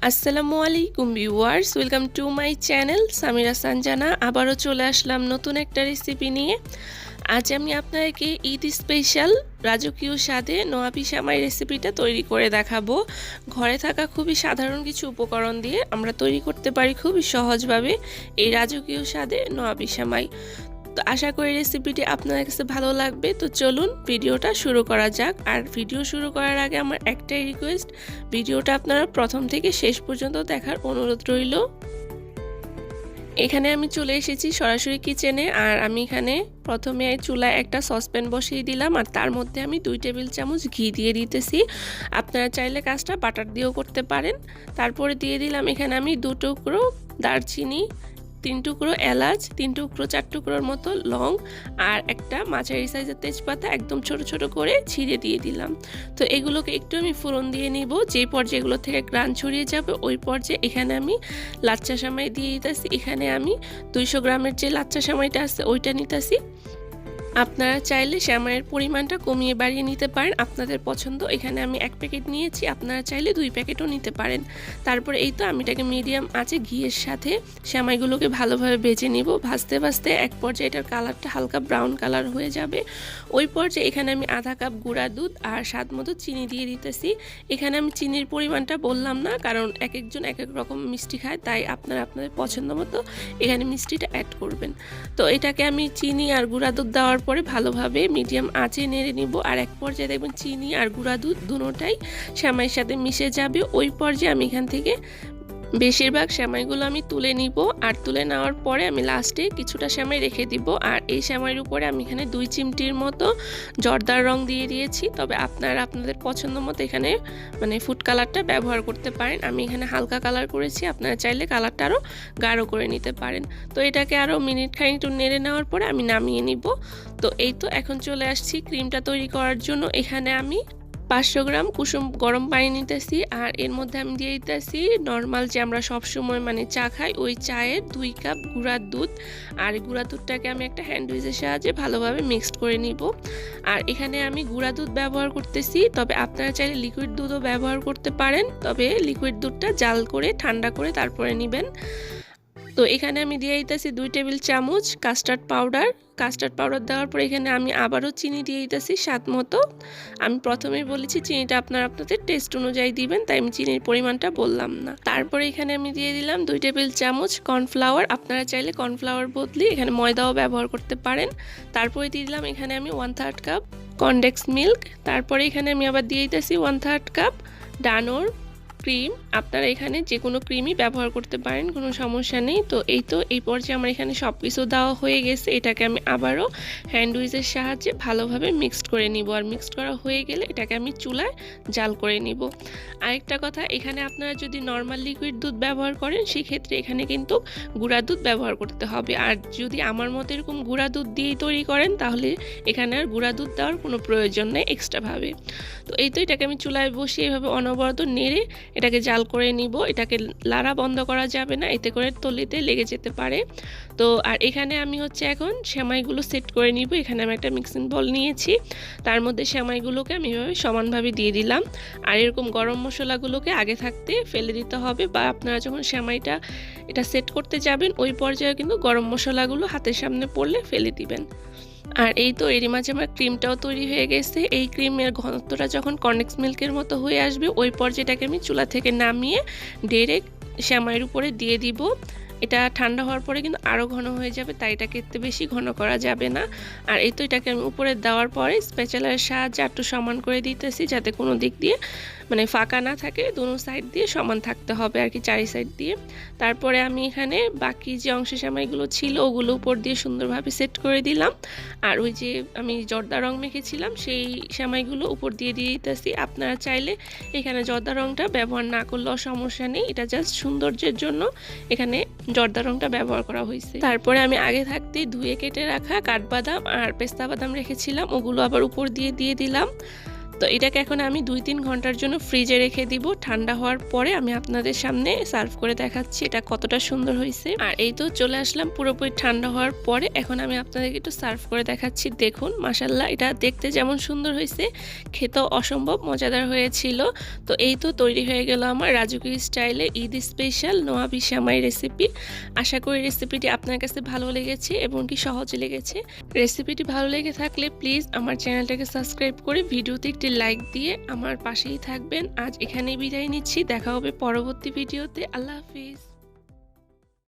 আসসালামু আলাইকুম viewers, welcome to my channel Samira Sanjana. আবারও চলে আসলাম নতুন একটা রেসিপি নিয়ে। আজ আমি আপনাদেরকে ঈদ স্পেশাল রাজকীয় স্বাদে নওয়াবি সেমাই রেসিপিটা তৈরি করে দেখাবো। ঘরে থাকা খুবই সাধারণ কিছু উপকরণ দিয়ে আমরা তৈরি করতে পারি খুবই সহজভাবে এই রাজকীয় স্বাদে নওয়াবি সেমাই। তো আশা করি রেসিপিটি আপনাদের কাছে ভালো লাগবে। তো চলুন ভিডিওটা শুরু করা যাক। আর ভিডিও শুরু করার আগে আমার একটাই রিকোয়েস্ট, ভিডিওটা আপনারা প্রথম থেকে শেষ পর্যন্ত দেখার অনুরোধ রইল। এখানে আমি চলে এসেছি সরাসরি কিচেনে। আর আমি এখানে প্রথমে চুলায় একটা সসপ্যান বসিয়ে দিলাম, আর তার মধ্যে আমি 2 টেবিল চামচ ঘি দিয়ে দিতেছি। আপনারা চাইলে কাজটা বাটার দিয়েও করতে পারেন। তারপরে দিয়ে দিলাম এখানে আমি 2 টুকরো দারচিনি, 3 টুকরো এলাচ, 3 টুকরো 4 টুকরোর মতো লং, আর একটা মাঝারি সাইজের তেজপাতা একদম ছোট ছোট করে ছিঁড়ে দিয়ে দিলাম। তো এগুলোকে একটু আমি ফোড়ন দিয়ে নিব। যেই পর্যায়ে এগুলো থেকে গ্রান ছড়িয়ে যাবে ওই পর্যায়ে এখানে আমি লাচ্চা সেমাই দিয়ে দিতেছি। এখানে আমি 200 গ্রামের যে লাচ্চা সেমাইটা আছে ওইটা নিতেছি। আপনারা চাইলে সেমাইয়ের পরিমাণটা কমিয়ে বাড়িয়ে নিতে পারেন, আপনাদের পছন্দ। এখানে আমি 1 প্যাকেট নিয়েছি, আপনারা চাইলে 2 প্যাকেটও নিতে পারেন। তারপরে এই তো আমি এটাকে মিডিয়াম আঁচে ঘিয়ের সাথে সেমাইগুলোকে ভালোভাবে ভেজে নিব। ভাজতে ভাজতে এক পর্যায়ে এটার কালারটা হালকা ব্রাউন কালার হয়ে যাবে। ওই পর্যায়ে এখানে আমি আধা কাপ গুঁড়া দুধ আর স্বাদ মতো চিনি দিয়ে দিতেছি। এখানে আমি চিনির পরিমাণটা বললাম না, কারণ এক একজন এক এক রকম মিষ্টি খায়, তাই আপনারা আপনাদের পছন্দ মতো এখানে মিষ্টিটা অ্যাড করবেন। তো এটাকে আমি চিনি আর গুঁড়া দুধ দেওয়ার পরে ভালোভাবে মিডিয়াম আঁচে নেড়ে নিব। আর এক পর্যায়ে দেখবেন চিনি আর গুঁড়া দুধ দুটোটাই সেমাইয়ের সাথে মিশে যাবে। ওই পর্যায়ে আমি এখান থেকে বেশিরভাগ সেমাইগুলো আমি তুলে নিব। আর তুলে নেওয়ার পরে আমি লাস্টে কিছুটা সেমাই রেখে দিব। আর এই সেমাইয়ের উপরে আমি এখানে 2 চিমটির মতো জর্দার রং দিয়ে দিয়েছি। তবে আপনারা আপনাদের পছন্দ মতো এখানে ফুড কালারটা ব্যবহার করতে পারেন। আমি এখানে হালকা কালার করেছি, আপনারা চাইলে কালারটা আরও গাঢ় করে নিতে পারেন। তো এটাকে আরও মিনিট খানিক একটু নেড়ে নেওয়ার পরে আমি নামিয়ে নিব। তো এই তো এখন চলে আসছি ক্রিমটা তৈরি করার জন্য। এখানে আমি 500 গ্রাম কুসুম গরম পানি নিতেছি। আর এর মধ্যে আমি দিয়ে দিতেছি নর্মাল যে আমরা সবসময় চা খাই ওই চায়ের 2 কাপ গুঁড়া দুধ। আর গুঁড়া দুধটাকে আমি একটা হ্যান্ড উইচের সাহায্যে ভালোভাবে মিক্সড করে নিব। আর এখানে আমি গুঁড়া দুধ ব্যবহার করতেছি, তবে আপনারা চাইলে লিকুইড দুধও ব্যবহার করতে পারেন। তবে লিকুইড দুধটা জাল করে ঠান্ডা করে তারপরে নেবেন। তো এখানে আমি দিয়ে দিতেছি 2 টেবিল চামচ কাস্টার্ড পাউডার। কাস্টার্ড পাউডার দেওয়ার পর এখানে আমি আবারও চিনি দিয়ে দিতেছি স্বাদ মতো। আমি প্রথমেই বলেছি চিনিটা আপনারা আপনাদের টেস্ট অনুযায়ী দিবেন, তাই আমি চিনির পরিমাণটা বললাম না। তারপরে এখানে আমি দিয়ে দিলাম 2 টেবিল চামচ কর্নফ্লাওয়ার। আপনারা চাইলে কর্নফ্লাওয়ার বদলে এখানে ময়দাও ব্যবহার করতে পারেন। তারপরে দিয়ে দিলাম এখানে আমি 1/3 কাপ কনডেন্স মিল্ক। তারপরে এখানে আমি আবার দিয়ে দিতেছি 1/3 কাপ ডানোর ক্রিম। আপনারা এখানে যে কোনো ক্রিমই ব্যবহার করতে পারেন, কোনো সমস্যা নেই। তো এই পর্যায়ে আমার এখানে সব কিছু দেওয়া হয়ে গেছে। এটাকে আমি আবারও হ্যান্ড উইচের সাহায্যে ভালোভাবে মিক্সড করে নিব। আর মিক্সড করা হয়ে গেলে এটাকে আমি চুলায় জাল করে নিব। আরেকটা কথা, এখানে আপনারা যদি নর্মাল লিকুইড দুধ ব্যবহার করেন সেক্ষেত্রে এখানে কিন্তু গুঁড়া দুধ ব্যবহার করতে হবে। আর যদি আমার মতো এরকম গুঁড়া দুধ দিয়েই তৈরি করেন তাহলে এখানে আর গুঁড়া দুধ দেওয়ার কোনো প্রয়োজন নেই এক্সট্রাভাবে। তো এটাকে আমি চুলায় বসিয়ে এভাবে অনবরত নেড়ে এটাকে জাল করে নিব। এটাকে লাড়া বন্ধ করা যাবে না, এতে করে তলিতে লেগে যেতে পারে। তো আর এখানে আমি এখন সেমাইগুলো সেট করে নিব। এখানে আমি একটা মিক্সিং বল নিয়েছি, তার মধ্যে সেমাইগুলোকে আমি এভাবে সমানভাবে দিয়ে দিলাম। আর এরকম গরম মশলাগুলোকে আগে থাকতে ফেলে দিতে হবে, বা আপনারা যখন সেমাইটা এটা সেট করতে যাবেন ওই পর্যায়ে কিন্তু গরম মশলাগুলো হাতের সামনে পড়লে ফেলে দিবেন। আর এই তো এরই মাঝে আমার ক্রিমটাও তৈরি হয়ে গেছে। এই ক্রিমের ঘনত্বটা যখন কনডেন্স মিল্কের মতো হয়ে আসবে ওই পর্যায়েটাকে আমি চুলা থেকে নামিয়ে ডাইরেক্ট সেমাইয়ের উপরে দিয়ে দিব। এটা ঠান্ডা হওয়ার পরে কিন্তু আরও ঘন হয়ে যাবে, তাই এটাকে একটু বেশি ঘন করা যাবে না। আর এই তো এটাকে আমি উপরে দেওয়ার পরে স্প্যাচুলার সাহায্যে একটু সমান করে দিতেছি, যাতে কোনো দিক দিয়ে ফাঁকা না থাকে, দোনো সাইড দিয়ে সমান থাকতে হবে আর কি, চারি সাইড দিয়ে। তারপরে আমি এখানে বাকি যে অংশে সেমাইগুলো ছিল ওগুলো উপর দিয়ে সুন্দরভাবে সেট করে দিলাম। আর ওই যে আমি জর্দা রং মেখেছিলাম সেই সেমাইগুলো উপর দিয়ে দিতেছি। আপনারা চাইলে এখানে জর্দা রংটা ব্যবহার না করলেও সমস্যা নেই, এটা জাস্ট সৌন্দর্যের জন্য এখানে জর্দা রংটা ব্যবহার করা হয়েছে। তারপরে আমি আগে থাকতে ধুয়ে কেটে রাখা কাঠবাদাম আর পেস্তা বাদাম রেখেছিলাম, ওগুলো আবার উপর দিয়ে দিলাম। তো এটাকে এখন আমি 2-3 ঘন্টার জন্য ফ্রিজে রেখে দিব। ঠান্ডা হওয়ার পরে আমি আপনাদের সামনে সার্ভ করে দেখাচ্ছি এটা কতটা সুন্দর হয়েছে। আর এই তো চলে আসলাম পুরোপুরি ঠান্ডা হওয়ার পরে। এখন আমি আপনাদেরকে একটু সার্ভ করে দেখাচ্ছি। দেখুন মাশাআল্লাহ, এটা দেখতে যেমন সুন্দর হয়েছে, খেতেও অসম্ভব মজাদার হয়েছিল। তো এই তো তৈরি হয়ে গেল আমার রাজকীয় স্টাইলে ঈদ স্পেশাল নওয়াবি সেমাই রেসিপি। আশা করি রেসিপিটি আপনার কাছে ভালো লেগেছে এবং কি সহজ লেগেছে। রেসিপিটি ভালো লেগে থাকলে প্লিজ আমার চ্যানেলটাকে সাবস্ক্রাইব করে ভিডিওতে একটি লাইক দিয়ে আমার পাশেই থাকবেন। আজ এখানেই বিদায় নিচ্ছি, দেখা হবে পরবর্তী ভিডিওতে। আল্লাহ হাফিজ।